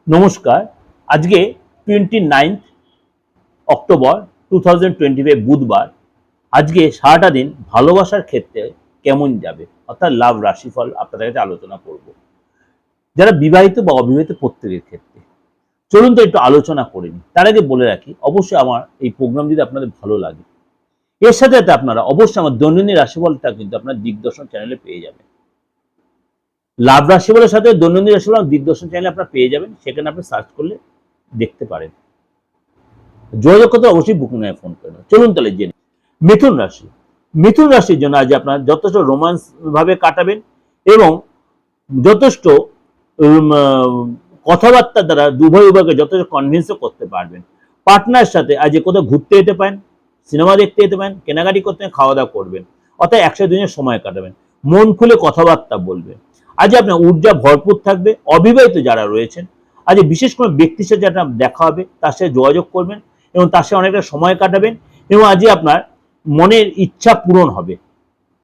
নমস্কার। আজকে 29 অক্টোবর 2025 বুধবার। আজকে সারাটা দিন ভালোবাসার ক্ষেত্রে কেমন যাবে অর্থাৎ লাভ রাশিফল আপনাদের কাছে আলোচনা করব, যারা বিবাহিত বা অবিবাহিত প্রত্যেকের ক্ষেত্রে। চলুন তো একটু আলোচনা করে নিই। তার আগে বলে রাখি, অবশ্যই আমার এই প্রোগ্রাম যদি আপনাদের ভালো লাগে, এর সাথে সাথে আপনারা অবশ্যই আমার দৈনন্দিন রাশিফলটা কিন্তু আপনার দিগদর্শন চ্যানেলে পেয়ে যাবেন। লাভ রাশিফলের সাথে দৈনন্দিন রাশিফল দিগদর্শন চ্যানেলে আপনারা পেয়ে যাবেন, সেখানে আপনি সার্চ করলে দেখতে পারেন। যোগাযোগ করতে অবশ্যই বুকিং এ ফোন করবেন। চলুন তাহলে জেনে। মিথুন রাশি। মিথুন রাশির জন্য আজ আপনার যথেষ্ট রোমান্স ভাবে কাটাবেন এবং যথেষ্ট কথাবার্তা দ্বারা উভয় উভয়কে যথেষ্ট কনভিন্সও করতে পারবেন। পার্টনার সাথে আজ কোথাও ঘুরতে যেতে পারেন, সিনেমা দেখতে যেতে পারেন, কেনাকাটি করতে খাওয়া দাওয়া করবেন, অর্থাৎ একসাথে দুজনের সময় কাটাবেন। মন খুলে কথাবার্তা বলবেন। আজ আপনার ঊর্জা ভরপুর থাকবে। অবিবাহিত যারা রয়েছেন, আজ বিশেষ কোনো ব্যক্তির সাথে আপনার দেখা হবে, তার সাথে যোগাযোগ করবেন এবং তার সাথে অনেকটা সময় কাটাবেন এবং আজ আপনার মনের ইচ্ছা পূরণ হবে।